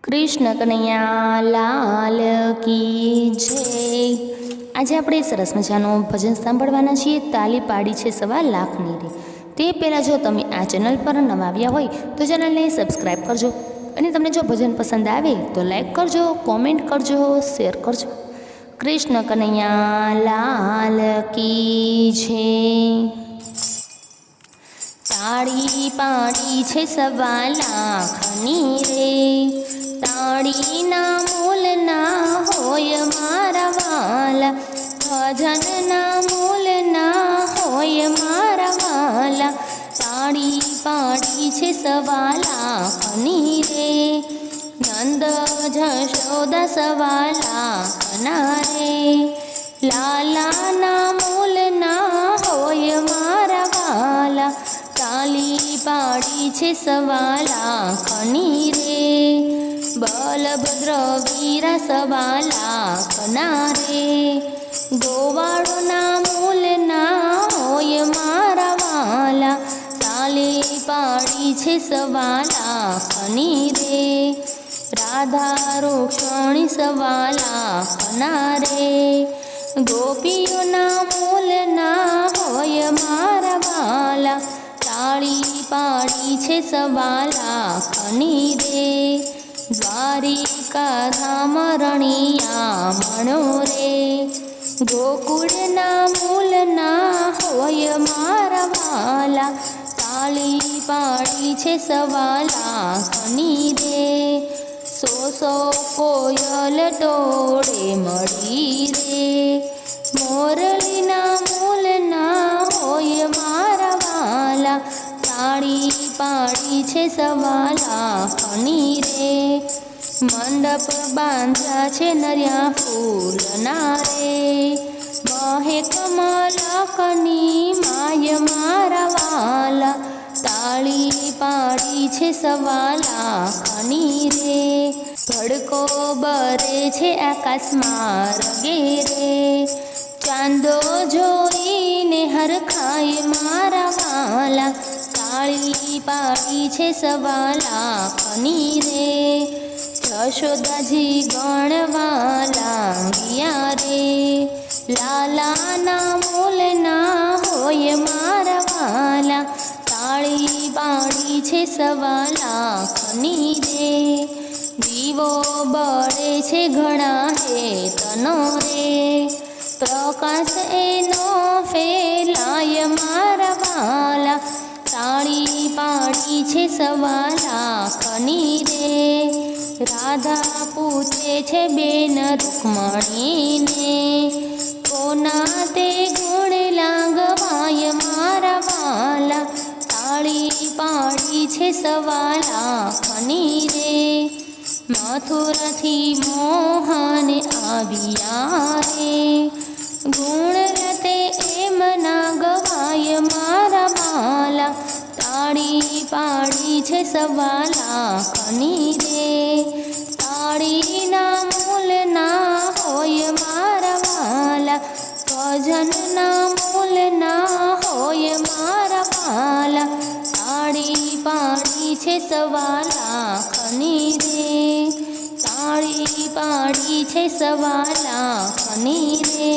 કૃષ્ણ કનૈયા લાલ કી જય। આજે આપણે સરસ મજાનું ભજન સાંભળવાના છીએ। તાલી પાડી છે 1.25 લાખની રે। તે પહેલાં જો તમે આ ચેનલ પર નવા આવ્યા હોય તો ચેનલને સબસ્ક્રાઈબ કરજો, અને તમને જો ભજન પસંદ આવે તો લાઈક કરજો, કોમેન્ટ કરજો, શેર કરજો। કૃષ્ણ કનૈયા લાલ કી જય। તાળી પાડી છે 1.25 લાખની રે, તાળીના મૂલના હોય મારા વાલા, ભજનના મૂલના હોય મારા વાલા। તાળી પાડી છે 1.25 લાખની રે, નંદ જશોદા 1.25 લાખના રે, લાલાના મૂલના હોય મારા વાલા। તાલી પાડી છે 1.25 લાખની રે, બલભદ્ર વીરા 1.25 લાખના રે, ગોવાળોના મૂલના હોય મારા વાલા। તાલી પાડી છે 1.25 લાખની રે, રાધા રૂક્ષણી 1.25 લાખના રે, ગોપીઓના મૂલના હોય મારા વાલા। તાળી પાડી છે 1.25 લાખની રે, દ્વારિકા ધામ રણિયા મણો રે, ગોકુળના મૂલના હોય મારા વાલા। તાળી પાડી છે 1.25 લાખની રે, સો કોયલ ટોળે મળી રે, મોરલીના મૂલના હોય મારા વાલા। તાળી પાડી છે 1.25 લાખની રે, મંડપ બાંધ્યા છે નર્યા ફૂલના રે, મહે કમલકની માય મારા વાલા। તાળી પાડી છે 1.25 લાખની રે, ભડકો બરે છે આકાશમાં રગે રે, ચાંદો જોઈને હરખાય મારા વાલા। તાળી પાડી છે 1.25 લાખની રે, જશોદાજી ગણવા લાગ્યા રે, લાલાના મૂલના હોય મારા વાલા। તાળી પાડી છે 1.25 લાખની રે, દીવો બળે છે ઘણા હેતનો રે, પ્રકાશ એનો ફેલાય મારા વાલા। તાળી પાડી છે 1.25 લાખની રે, રાધા પૂછે છે બેન રૂકમણીને, કોના તે ગુણ લાગવાય મારા વાલા। તાળી પાડી છે 1.25 લાખની રે, મથુરાથી મોહન આવ્યા રે, ગુણ રતે એમ ના ગવાય મારા વાલા। તાળી પાડી છે 1.25 લાખની રે, તાળીના મૂલના હોય મારા વાલા, ભજનના મૂલના હોય મારા વાલા। તાળી પાડી છે 1.25 લાખની રે, તાળી પાડી છે 1.25 લાખની રે।